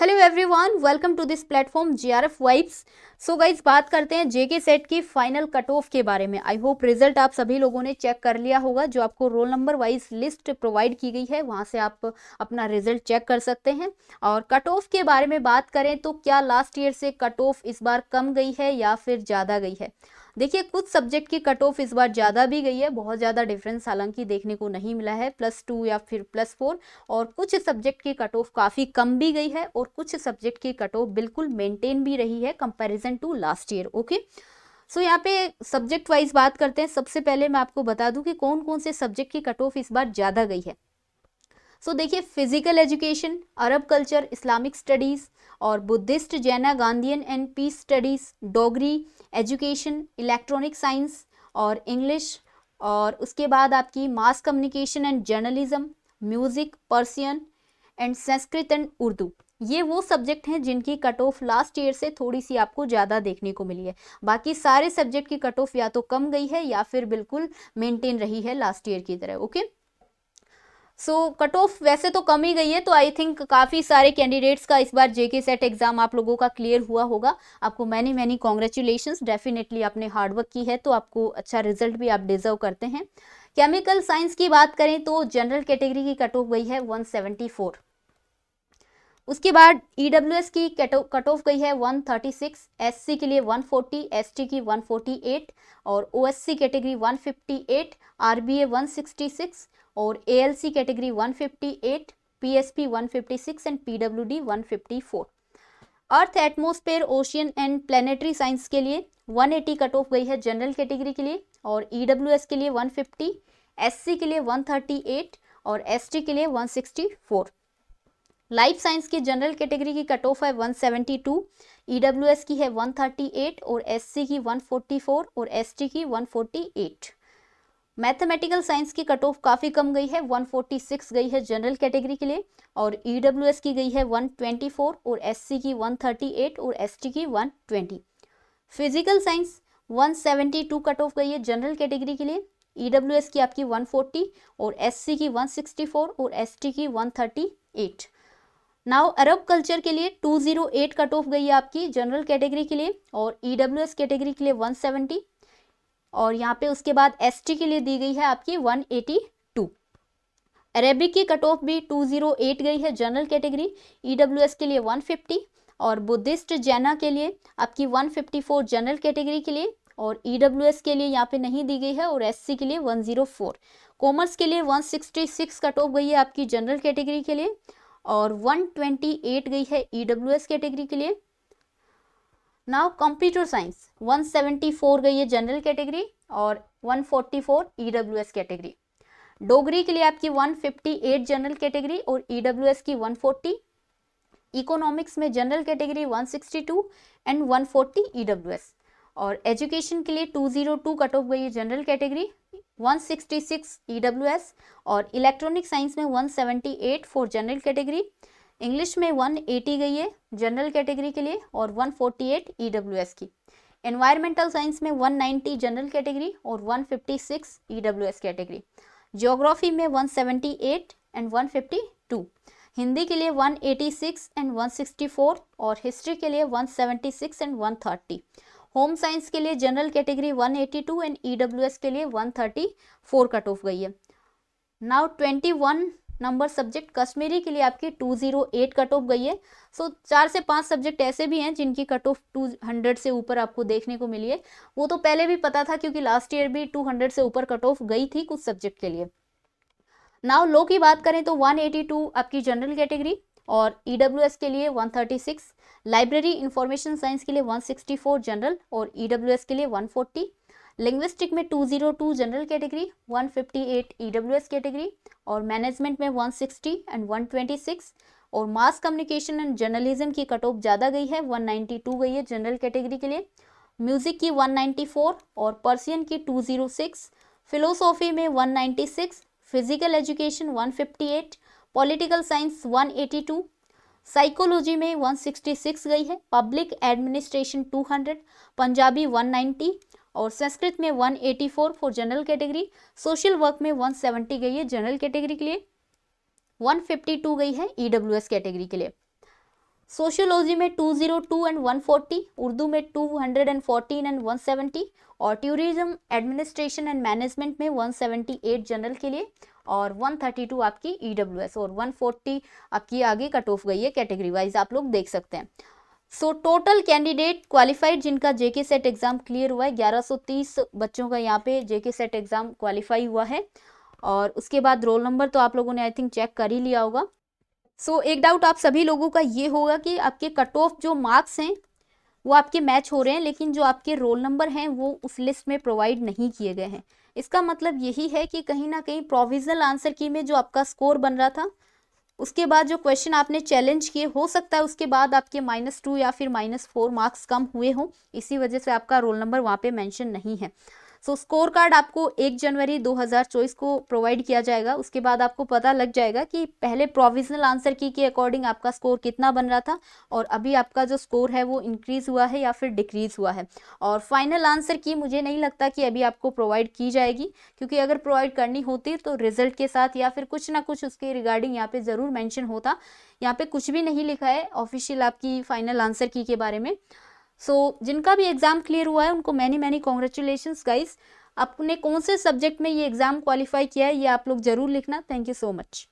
Hello everyone, welcome to this platform GRF vibes. So guys, बात करते हैं JK SET की फाइनल कट ऑफ के बारे में। आई होप रिजल्ट आप सभी लोगों ने चेक कर लिया होगा। जो आपको roll number wise list provide की गई है वहां से आप अपना रिजल्ट चेक कर सकते हैं। और कट ऑफ के बारे में बात करें तो क्या लास्ट ईयर से कट ऑफ इस बार कम गई है या फिर ज़्यादा गई है। देखिए, कुछ सब्जेक्ट की कट ऑफ इस बार ज़्यादा भी गई है, बहुत ज़्यादा डिफरेंस हालांकि देखने को नहीं मिला है, +2 या फिर +4। और कुछ सब्जेक्ट की कट ऑफ काफ़ी कम भी गई है और कुछ सब्जेक्ट की कट ऑफ बिल्कुल मेंटेन भी रही है comparison to last year. Okay, so यहाँ पे सब्जेक्ट वाइज बात करते हैं। सबसे पहले मैं आपको बता दूं कि कौन कौन से सब्जेक्ट की कट ऑफ इस बार ज़्यादा गई है। सो देखिए, physical education, Arab culture, Islamic studies और Buddhist, Jaina, Gandhian and peace studies, Dogri, education, electronic science और इंग्लिश। और उसके बाद आपकी mass communication and journalism, music, Persian and Sanskrit and Urdu. ये वो सब्जेक्ट हैं जिनकी कट ऑफ लास्ट ईयर से थोड़ी सी आपको ज़्यादा देखने को मिली है। बाकी सारे सब्जेक्ट की कट ऑफ या तो कम गई है या फिर बिल्कुल मेंटेन रही है लास्ट ईयर की तरह। ओके, सो कट ऑफ वैसे तो कम ही गई है, तो आई थिंक काफ़ी सारे कैंडिडेट्स का इस बार जेके सेट एग्जाम आप लोगों का क्लियर हुआ होगा। आपको मैनी मैनी कॉन्ग्रेचुलेशंस, डेफिनेटली आपने हार्डवर्क की है तो आपको अच्छा रिजल्ट भी आप डिजर्व करते हैं। केमिकल साइंस की बात करें तो जनरल कैटेगरी की कट ऑफ गई है 174। उसके बाद ईडब्ल्यूएस की कट ऑफ गई है 136, एससी के लिए 140, एसटी की 148 और ओएससी कैटेगरी 158, आरबीए 166 और ALC category 158, PSP 156 and PWD 154। Earth, atmosphere, ocean and planetary science के लिए 180 कट ऑफ गई है जनरल कैटेगरी के लिए और ईडब्ल्यूएस के लिए 150, एससी के लिए 138 और एसटी के लिए 164। लाइफ साइंस की जनरल कैटेगरी की कट ऑफ है 172, ईडब्ल्यूएस की है 138 और एससी की 144 और एसटी की 148। मैथमेटिकल साइंस की कट ऑफ काफ़ी कम गई है, 146 गई है जनरल कैटेगरी के लिए और ईडब्ल्यूएस की गई है 124 और एससी की 138 और एसटी की 120। फिजिकल साइंस 172 कट ऑफ गई है जनरल कैटेगरी के लिए, ईडब्ल्यूएस की आपकी 140 और एससी की 164 और एसटी की 138। नाउ अरब कल्चर के लिए 208 कट ऑफ गई है आपकी जनरल कैटेगरी के लिए और ईडब्ल्यूएस कैटेगरी के लिए 170 और यहाँ पे उसके बाद एसटी के लिए दी गई है आपकी 182। अरेबिक की कट ऑफ भी 208 गई है जनरल कैटेगरी, ईडब्ल्यूएस के लिए 150 और बुद्धिस्ट जैना के लिए आपकी 154 जनरल कैटेगरी के लिए और ईडब्ल्यूएस के लिए यहाँ पे नहीं दी गई है और एससी के लिए 104। कॉमर्स के लिए 166 कट ऑफ गई है आपकी जनरल कैटेगरी के लिए और 128 गई है ईडब्ल्यूएस कैटेगरी के लिए। नाउ कंप्यूटर साइंस 174 गई है जनरल कैटेगरी और 144 ईडब्ल्यूएस कैटेगरी। डोगरी के लिए आपकी 158 जनरल कैटेगरी और ईडब्ल्यूएस की 140। इकोनॉमिक्स में जनरल कैटेगरी 162 एंड 140 ईडब्ल्यूएस और एजुकेशन के लिए 202 कट ऑफ गई है जनरल कैटेगरी, 166 ईडब्ल्यूएस और इलेक्ट्रॉनिक साइंस में 178 फॉर जनरल कैटेगरी। इंग्लिश में 180 गई है जनरल कैटेगरी के लिए और 148 ईडब्ल्यूएस की। एनवायरमेंटल साइंस में 190 जनरल कैटेगरी और 156 ईडब्ल्यूएस कैटेगरी। ज्योग्राफी में 178 एंड 152। हिंदी के लिए 186 एंड 164 और हिस्ट्री के लिए 176 एंड 130। होम साइंस के लिए जनरल कैटेगरी 182 एंड ईडब्ल्यूएस के लिए 134 कट ऑफ गई है। नाउ 21 नंबर सब्जेक्ट कश्मीरी के लिए आपकी 208 कट ऑफ गई है। सो 4 से 5 सब्जेक्ट ऐसे भी हैं जिनकी कट ऑफ 200 से ऊपर आपको देखने को मिली है। वो तो पहले भी पता था क्योंकि लास्ट ईयर भी 200 से ऊपर कट ऑफ गई थी कुछ सब्जेक्ट के लिए। नाउ लो की बात करें तो 182 आपकी जनरल कैटेगरी और ईडब्ल्यूएस के लिए 136। लाइब्रेरी इंफॉर्मेशन साइंस के लिए 164 जनरल और ईडब्ल्यूएस के लिए 140। लिंग्विस्टिक में 202 जनरल कैटेगरी, 158 ईडब्ल्यूएस कैटेगरी और मैनेजमेंट में 160 एंड 126 और मास कम्युनिकेशन एंड जर्नलिज्म की कट ऑफ ज़्यादा गई है, 192 गई है जनरल कैटेगरी के लिए। म्यूजिक की 194 और पर्सियन की 206। फिलोसॉफी में 196, physical education 158, political science 182, psychology में 166 गई है, पब्लिक एडमिनिस्ट्रेशन 200, पंजाबी 190 और संस्कृत में 184 for general category. Social work में 170 गई है जनरल कैटेगरी के लिए, 152 गई है ईडब्ल्यूएस कैटेगरी के लिए। सोशियोलॉजी में 202 एंड 140, उर्दू में 214 एंड 170, और टूरिज्म एडमिनिस्ट्रेशन एंड मैनेजमेंट में 178 जनरल के लिए, और 132 आपकी ईडब्ल्यूएस, और 140 आपकी आगे कट ऑफ गई है कैटेगरी वाइज, आप लोग देख सकते हैं। सो टोटल कैंडिडेट क्वालिफाइड जिनका जेके सेट एग्जाम क्लियर हुआ है, 1130 बच्चों का यहाँ पे जेके सेट एग्जाम क्वालिफाई हुआ है। और उसके बाद रोल नंबर तो आप लोगों ने आई थिंक चेक कर ही लिया होगा। सो एक डाउट आप सभी लोगों का ये होगा कि आपके कट ऑफ जो मार्क्स हैं वो आपके मैच हो रहे हैं, लेकिन जो आपके रोल नंबर हैं वो उस लिस्ट में प्रोवाइड नहीं किए गए हैं। इसका मतलब यही है कि कहीं ना कहीं प्रोविजनल आंसर की में जो आपका स्कोर बन रहा था, उसके बाद जो क्वेश्चन आपने चैलेंज किए, हो सकता है उसके बाद आपके -2 या फिर -4 मार्क्स कम हुए हों, इसी वजह से आपका रोल नंबर वहाँ पे मेंशन नहीं है। सो स्कोर कार्ड आपको 1 जनवरी 2024 को प्रोवाइड किया जाएगा। उसके बाद आपको पता लग जाएगा कि पहले प्रोविजनल आंसर की के अकॉर्डिंग आपका स्कोर कितना बन रहा था, और अभी आपका जो स्कोर है वो इंक्रीज हुआ है या फिर डिक्रीज हुआ है। और फाइनल आंसर की मुझे नहीं लगता कि अभी आपको प्रोवाइड की जाएगी, क्योंकि अगर प्रोवाइड करनी होती तो रिजल्ट के साथ या फिर कुछ ना कुछ उसके रिगार्डिंग यहाँ पे ज़रूर मेंशन होता। यहाँ पे कुछ भी नहीं लिखा है ऑफिशियल आपकी फाइनल आंसर की के बारे में। जिनका भी एग्जाम क्लियर हुआ है उनको मैनी मैनी कॉन्ग्रेचुलेशंस गाइस। आपने कौन से सब्जेक्ट में ये एग्जाम क्वालिफाई किया है ये आप लोग जरूर लिखना। Thank you so much.